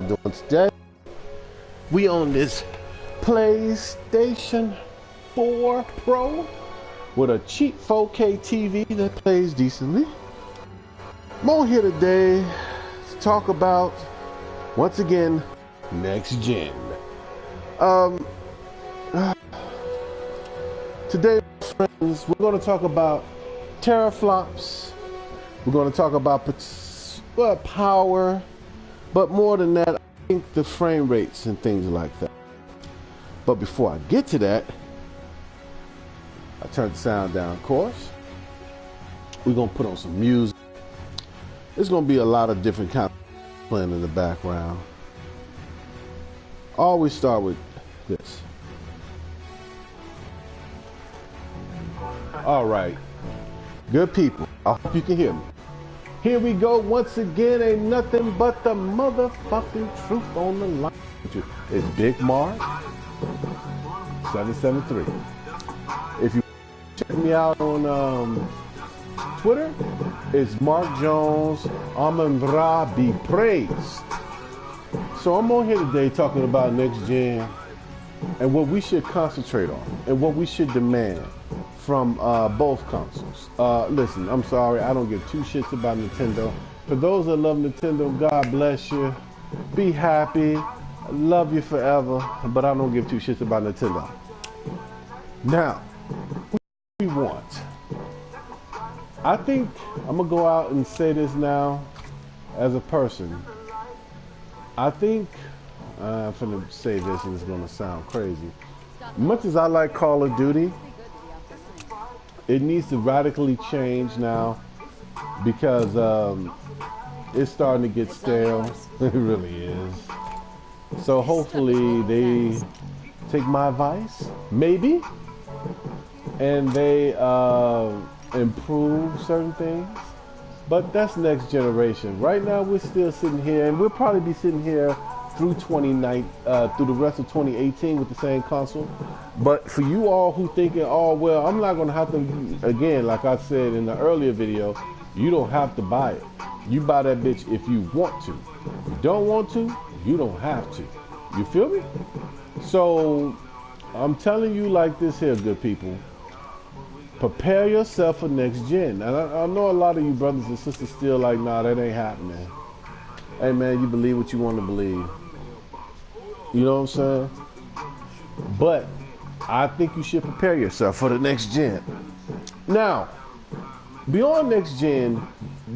doing today. We on this PlayStation 4 Pro with a cheap 4K TV that plays decently. I'm on here today to talk about, once again, next gen. Today, friends, we're going to talk about teraflops. We're going to talk about power, but more than that, I think the frame rates and things like that. But before I get to that, I turned the sound down, of course. We're going to put on some music. There's going to be a lot of different kinds of playing in the background. Always start with this. All right, good people, I hope you can hear me. Here we go once again, ain't nothing but the motherfucking truth on the line. It's bigmark773. If you check me out on Twitter, it's Mark Jones, Amen Ra be praised. So I'm on here today talking about next gen and what we should concentrate on and what we should demand from both consoles. Listen, I'm sorry, I don't give two shits about Nintendo. For those that love Nintendo, God bless you. Be happy. Love you forever. But I don't give two shits about Nintendo. Now, what do we want? I think I'm gonna go out and say this now as a person. I think I'm gonna say this and it's gonna sound crazy. Much as I like Call of Duty, it needs to radically change now because it's starting to get stale. It really is. So hopefully they take my advice, maybe, and they improve certain things. But that's next generation. Right now we're still sitting here, and we'll probably be sitting here through through the rest of 2018 with the same console. But for you all who thinking, oh well, I'm not gonna have to, again, like I said in the earlier video, you don't have to buy it. You buy that bitch if you want to. If you don't want to, you don't have to. You feel me? So I'm telling you like this here, good people. Prepare yourself for next gen. And I know a lot of you brothers and sisters still like, nah, that ain't happening. Hey man, you believe what you want to believe. You know what I'm saying? But I think you should prepare yourself for the next gen. Now, beyond next gen,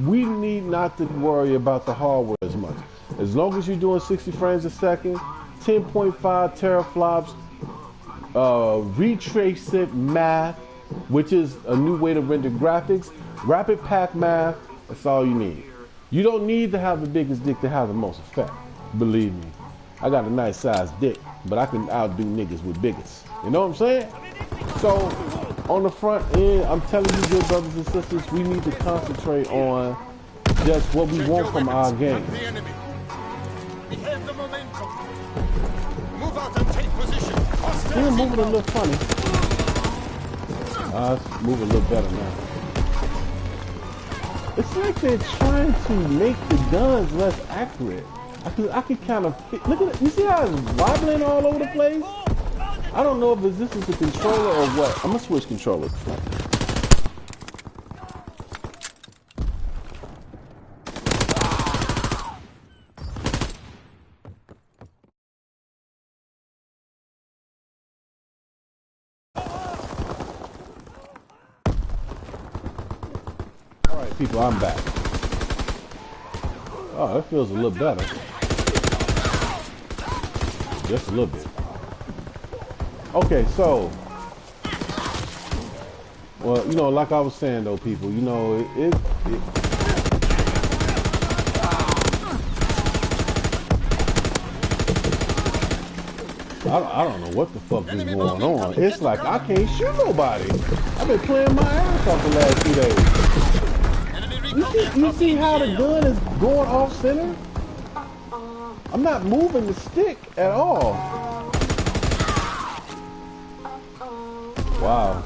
we need not to worry about the hardware as much. As long as you're doing 60 frames a second, 10.5 teraflops, retrace it math, which is a new way to render graphics, rapid pack math, that's all you need. You don't need to have the biggest dick to have the most effect. Believe me. I got a nice sized dick, but I can outdo niggas with biggest. You know what I'm saying? So, on the front end, I'm telling you, good brothers and sisters, we need to concentrate on just what we want from our game. We're moving a little funny. Let's move a little better now. It's like they're trying to make the guns less accurate. I can kind of look at it. You see how it's wobbling all over the place? I don't know if this is the controller or what. I'm gonna switch controllers. All right, people, I'm back. Oh, that feels a little better. Just a little bit. Okay, so, well, you know, like I was saying though, people, you know, I don't know what the fuck is going on. It's like I can't shoot nobody. I've been playing my ass off the last 2 days. You see how the gun is going off center? I'm not moving the stick at all. Wow.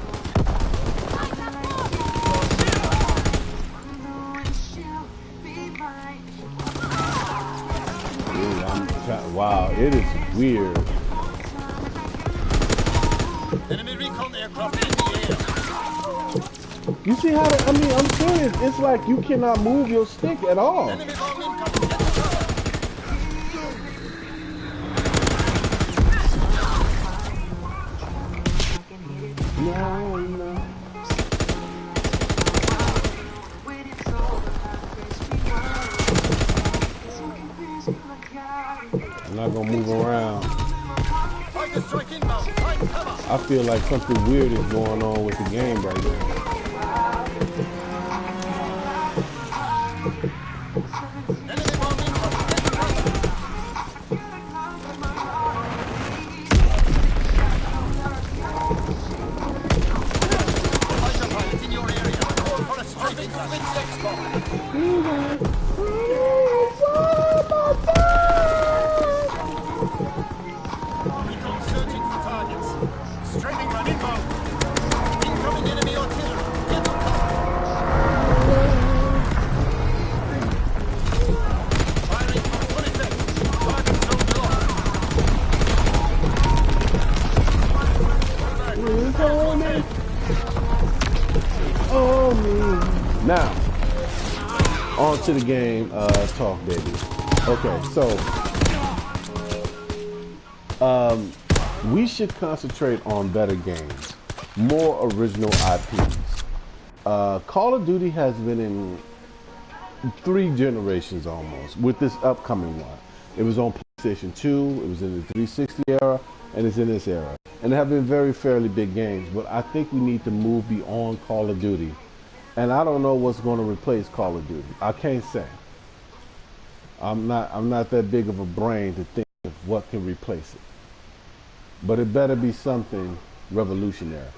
Wow, it is weird. Enemy recon aircraft in the air. You see how I mean, I'm serious. It's like you cannot move your stick at all. Enemy bomb incoming. Get the cover. No. I'm not gonna move around. I feel like something weird is going on with the game right now. Now, on to the game talk, baby. Okay, so we should concentrate on better games, more original IPs. Call of Duty has been in 3 generations almost with this upcoming one. It was on PlayStation 2, it was in the 360 era, and it's in this era. And they have been very fairly big games, but I think we need to move beyond Call of Duty. And I don't know what's going to replace Call of Duty. I can't say. I'm not that big of a brain to think of what can replace it. But it better be something revolutionary.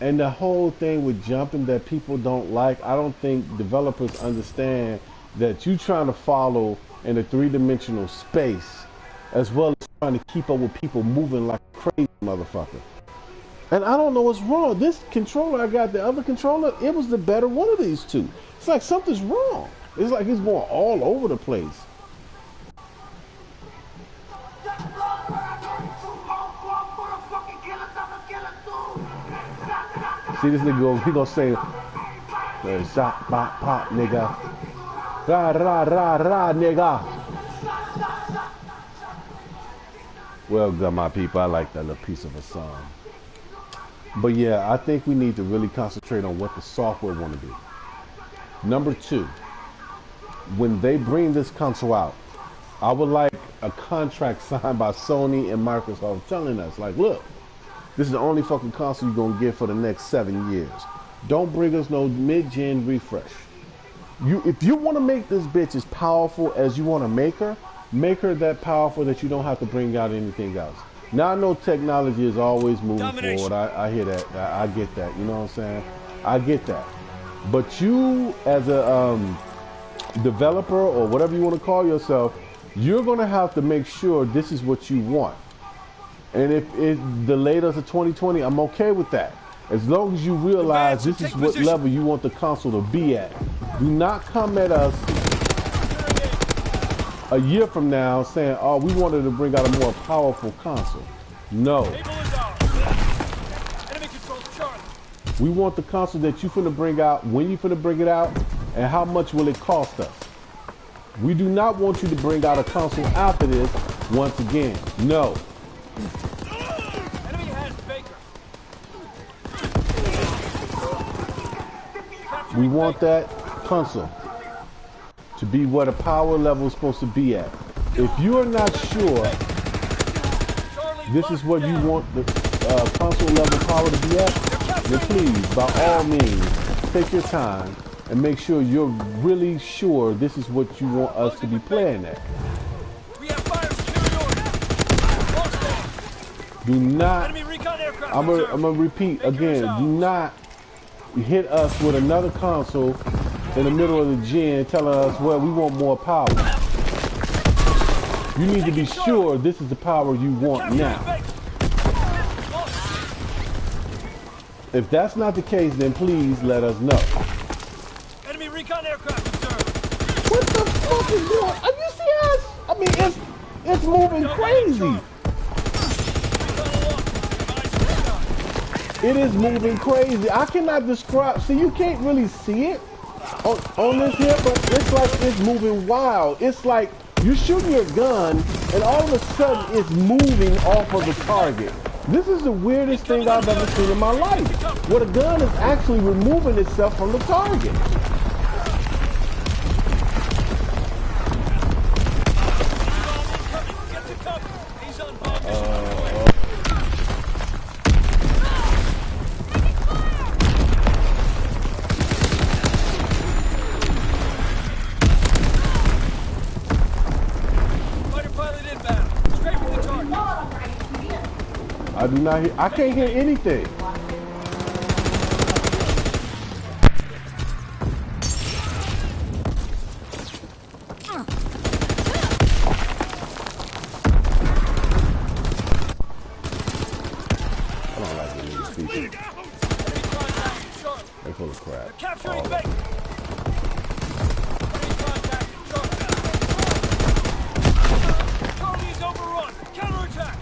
And the whole thing with jumping that people don't like, I don't think developers understand that you trying to follow in a 3-dimensional space as well as trying to keep up with people moving like a crazy motherfucker. And I don't know what's wrong. This controller I got, the other controller, it was the better one of these two. It's like something's wrong. It's like it's going all over the place. See this nigga, he gonna say, shot, pop, pop, nigga. Ra, ra, ra, ra, nigga. Well done, my people. I like that little piece of a song. But yeah, I think we need to really concentrate on what the software want to do. Number 2, when they bring this console out, I would like a contract signed by Sony and Microsoft telling us, like, look, this is the only fucking console you're going to get for the next 7 years. Don't bring us no mid-gen refresh. If you want to make this bitch as powerful as you want to make her that powerful that you don't have to bring out anything else. Now I know technology is always moving forward. I hear that. I get that. You know what I'm saying? I get that. But you, as a developer or whatever you want to call yourself, you're going to have to make sure this is what you want. And if it delayed us to 2020, I'm okay with that. As long as you realize this is what level you want the console to be at. Do not come at us a year from now saying, oh, we wanted to bring out a more powerful console. No. We want the console that you finna bring out, when you finna bring it out, and how much will it cost us. We do not want you to bring out a console after this once again. No. We want that console to be what a power level is supposed to be at. If you are not sure this is what you want the console level power to be at, then please, by all means, take your time and make sure you're really sure this is what you want us to be playing at. Do not, I'm gonna repeat again, do not hit us with another console in the middle of the gen telling us, well, we want more power. You need to be sure this is the power you want now. If that's not the case, then please let us know. Enemy recon aircraft observed. What the fuck is going on? Are you serious? I mean, It's moving crazy. It is moving crazy. I cannot describe. See, you can't really see it on this here, but it's like it's moving wild. It's like you're shooting your gun, and all of a sudden it's moving off of the target. This is the weirdest thing I've ever seen in my life. Where the gun is actually removing itself from the target. I do not hear. I can't hear anything. I don't like the niggas speaking. They're full of crap. Capturing bait. Charlie is overrun. Counterattack.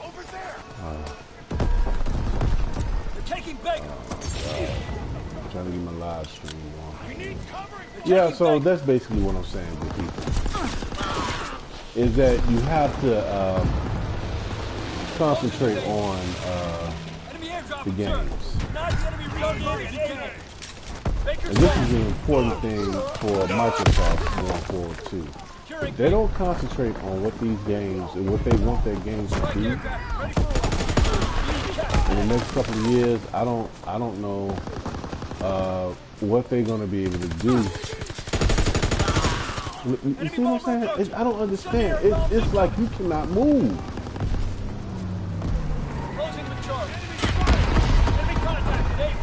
Over there. They're taking bait. I'm trying to get my live stream on. We need covering. Yeah, so that's basically what I'm saying to people. Is that you have to concentrate on the games. And this is an important thing for Microsoft going forward too. If they don't concentrate on what these games and what they want their games to be in the next couple of years, I don't know what they're going to be able to do. You see what I'm saying? I don't understand. It's like you cannot move. Closing the charge. Enemy contact.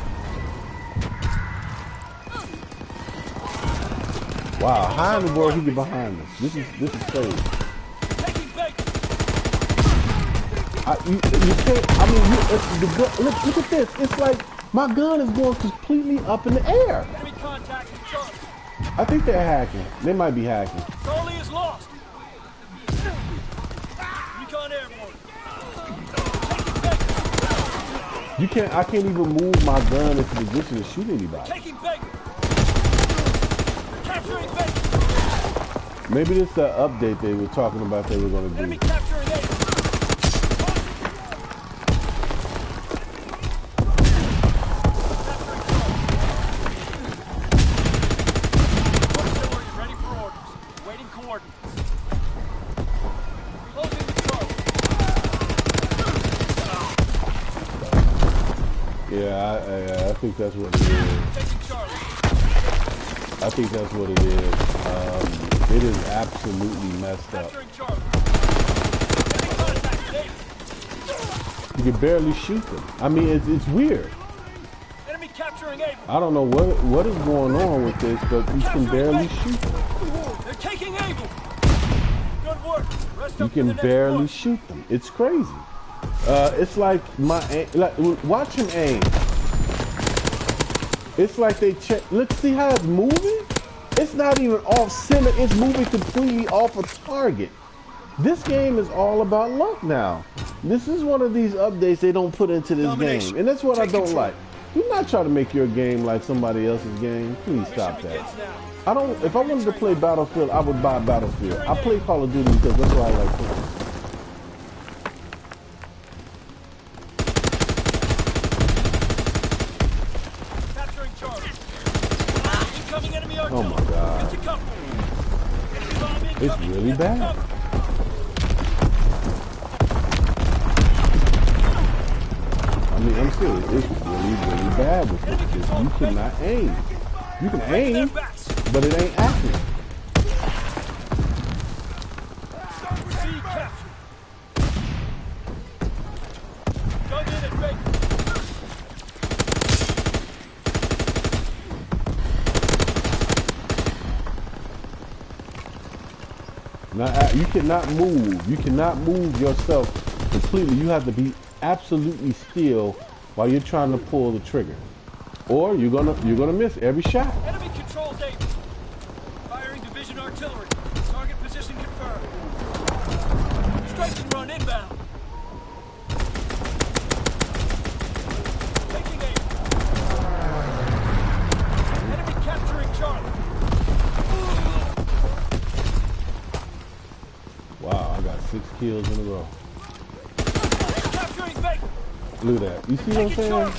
Wow, how in the world he get behind us? This is crazy. Taking bait. You can't. I mean, look at this. It's like my gun is going completely up in the air. Enemy contact in charge. I think they're hacking. They might be hacking. Charlie is lost. Recon airborne. You can't. I can't even move my gun into position to shoot anybody. Taking bait. Capturing bait. Maybe this is the update they were talking about they were going to Enemy do. capturing A. Yeah, I think that's what it is. I think that's what it is. It is absolutely messed up. You can barely shoot them. I mean, it's weird. Enemy capturing Able. I don't know what is going on with this, but you can barely shoot them. They're taking Able. Good work. Rest You up can to the barely next shoot them. It's crazy. It's like watch him aim. It's like they check. Look, see how it's moving? It's not even off center. It's moving completely off a target. This game is all about luck now. This is one of these updates they don't put into this game, and that's what I don't like. Do not try to make your game like somebody else's game. Please stop that. I don't. If I wanted to play Battlefield, I would buy Battlefield. I play Call of Duty because that's what I like playing. Oh my God. It's really bad. I mean, I'm serious. It's really bad with this. You cannot aim. You can aim, but it ain't accurate. Now, you cannot move. You cannot move yourself completely. You have to be absolutely still while you're trying to pull the trigger. or you're gonna miss every shot. Enemy controls A. Firing division artillery. Target position confirmed. Strike and run inbound. Taking A. Enemy capturing Charlie. Wow, I got 6 kills in a row. Capturing Baker. Look at that. You see what I'm saying?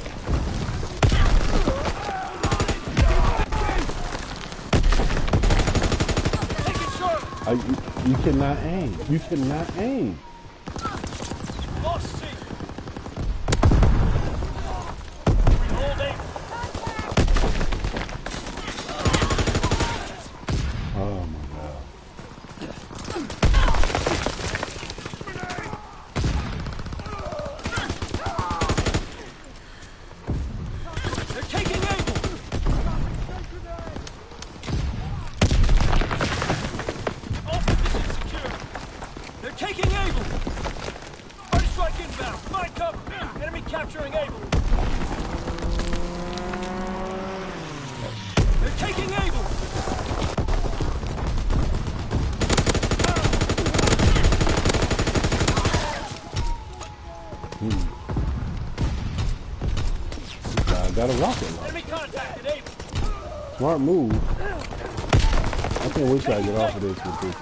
You cannot aim. You cannot aim. Lost C. We hold A. Oh my God. They're taking Able. All positions secure. They're taking Able. Arty strike inbound. Find cover. Enemy capturing Able. They're taking Able. I got a rocket launcher. Enemy contacted Able. Smart move. I can't wait till I get off of this with this.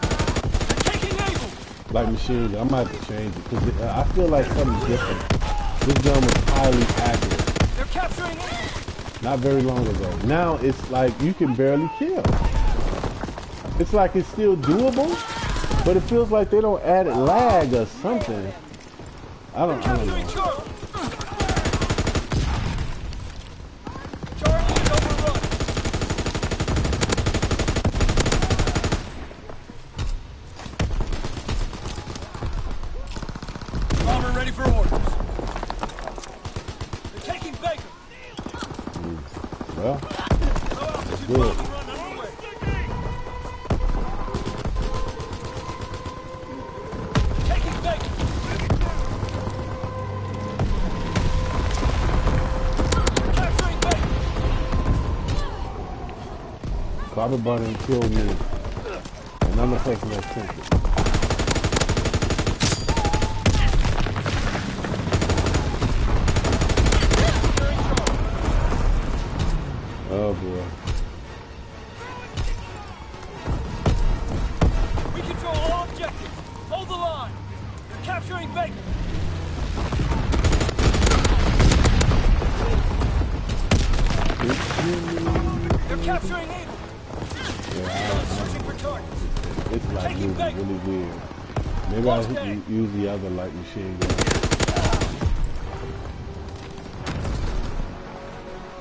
They're taking Able. Like machine gun, I might have to change it because I feel like something's different. This gun was highly accurate They're capturing Able. not very long ago. Now it's like you can barely kill. It's like it's still doable, but it feels like they don't add lag or something. I don't Capturing know. Charlie. Charlie is overrun. Bomber ready for orders. They're taking Baker. Well, Altitude good. bombing run underway. Taking Baker. Capturing Baker. Bobby Button killed me, and I'm the person that sent it. Securing Charlie. Oh boy. We control all objectives. Hold the line. They're capturing Baker. They're capturing Able. Searching for targets. It's like Taking moving Baker. really weird. Maybe I Lost should A. use the other light machine gun.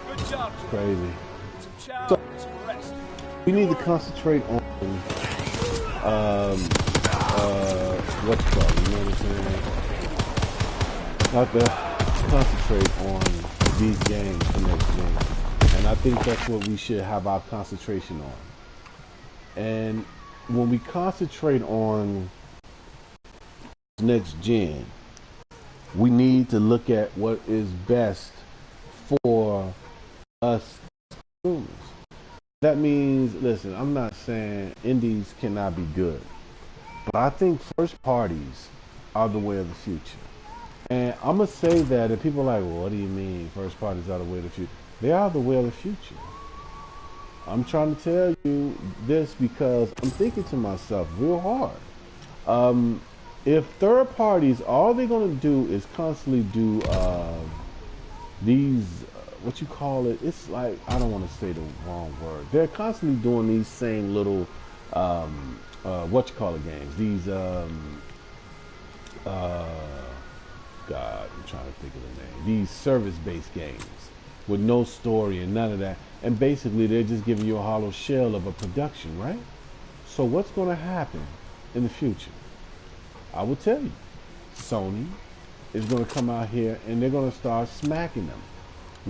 Good job, kid. Crazy. Some chow, some rest. We need to concentrate on what you call it, you know what I'm saying? Not to concentrate on these games, the next game. And I think that's what we should have our concentration on. And when we concentrate on next gen, we need to look at what is best for us consumers. That means, listen, I'm not saying indies cannot be good, but I think first parties are the way of the future. And I'm going to say that, and people are like, well, what do you mean first parties are the way of the future? They are the way of the future. I'm trying to tell you this because I'm thinking to myself real hard. If third parties, all they're going to do is constantly do these, what you call it, it's like, I don't want to say the wrong word. They're constantly doing these same little, what you call it games. These, God, I'm trying to think of the name. These service-based games with no story and none of that. And basically, they're just giving you a hollow shell of a production, right? So what's going to happen in the future? I will tell you. Sony is going to come out here and they're going to start smacking them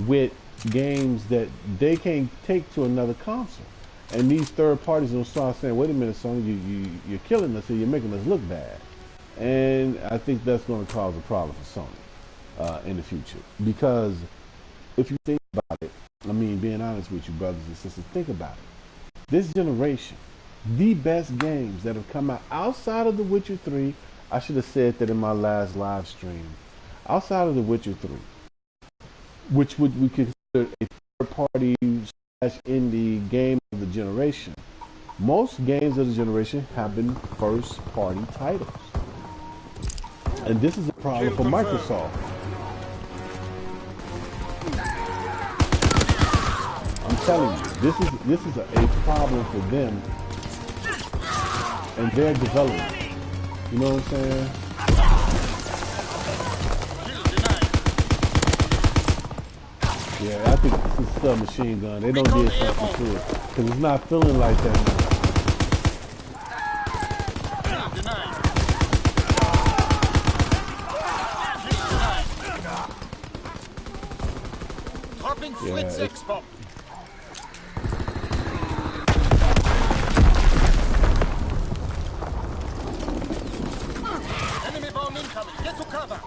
with games that they can't take to another console. And these third parties will start saying, wait a minute, Sony, you're killing us and you're making us look bad. And I think that's going to cause a problem for Sony in the future. Because if you think about it, I mean, being honest with you, brothers and sisters, think about it. This generation, the best games that have come out outside of The Witcher 3, I should have said that in my last live stream, outside of The Witcher 3, which would we consider a third-party slash indie game of the generation, most games of the generation have been first-party titles. And this is a problem for Microsoft. I'm telling you, this is a problem for them and their development. You know what I'm saying? Yeah, I think this is a machine gun. They don't do something to it because it's not feeling like that now. Yeah, Enemy bomb incoming. Get to cover.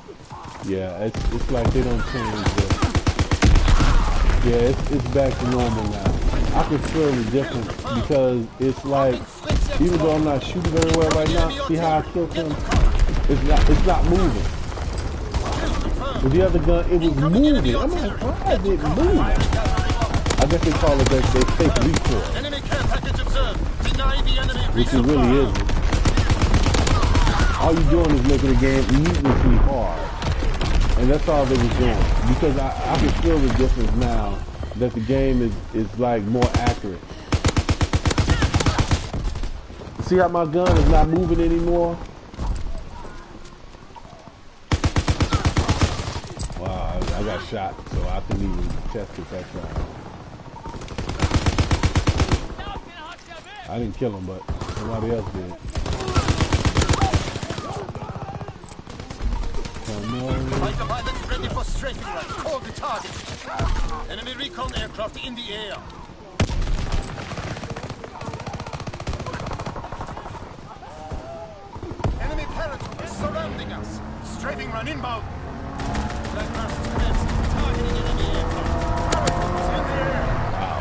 Yeah, it's like they don't change the. Yeah, it's back to normal now. I can feel the difference because it's like, even though I'm not shooting very well right now, see how I killed him? It's not moving. With the other gun, it was moving. I'm like, why is it moving? I guess they call it they fake recoil, which it really isn't. All you're doing is making the game needlessly hard. And that's all they was doing. Because I can feel the difference now that the game is like more accurate. See how my gun is not moving anymore? Wow, I got shot, so I couldn't even test it that time. I didn't kill him, but somebody else did. Fighter pilots ready for strafing run. Call the target. Enemy recon aircraft in the air. Enemy paratroop is surrounding us. Strafing run inbound. Flag burst commenced. Targeting enemy aircraft. Paratroopers in the air. Wow.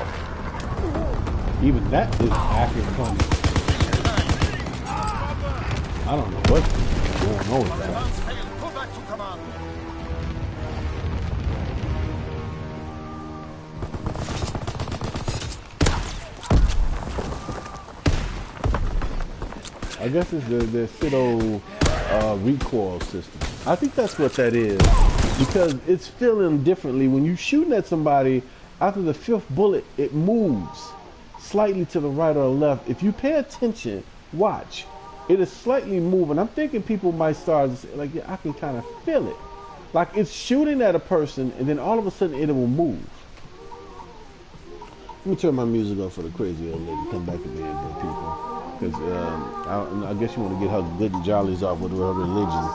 Even that is accurate funny. I don't know what's going on with that. Pull back to command. I guess it's the pseudo recoil system. I think that's what that is, because it's feeling differently. When you're shooting at somebody, after the fifth bullet, it moves slightly to the right or the left. If you pay attention, watch. It is slightly moving. I'm thinking people might start to say, like, yeah, I can kind of feel it. Like it's shooting at a person, and then all of a sudden it will move. Let me turn my music off for the crazy old lady. Come back again, good people. Because I guess you want to get her good and jollies off with her religion.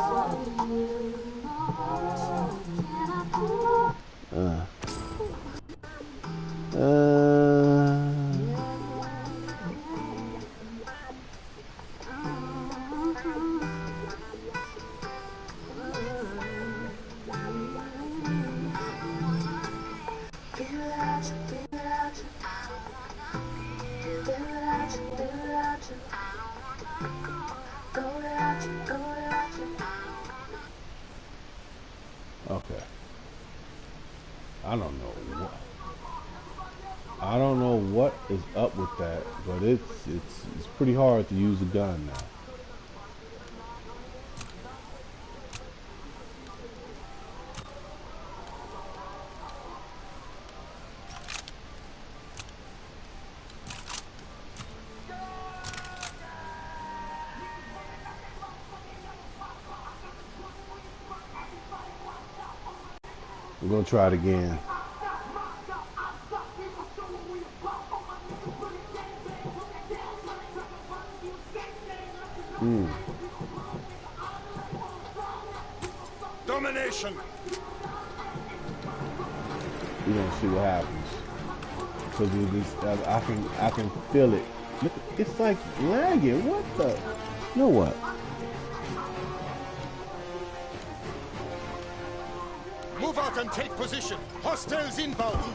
Okay. I don't know what is up with that, but it's pretty hard to use a gun now. We're gonna try it again. Domination. We're gonna see what happens. Because I can feel it. Look, it's like lagging. What the? You know what? Move out and take position. Hostiles inbound.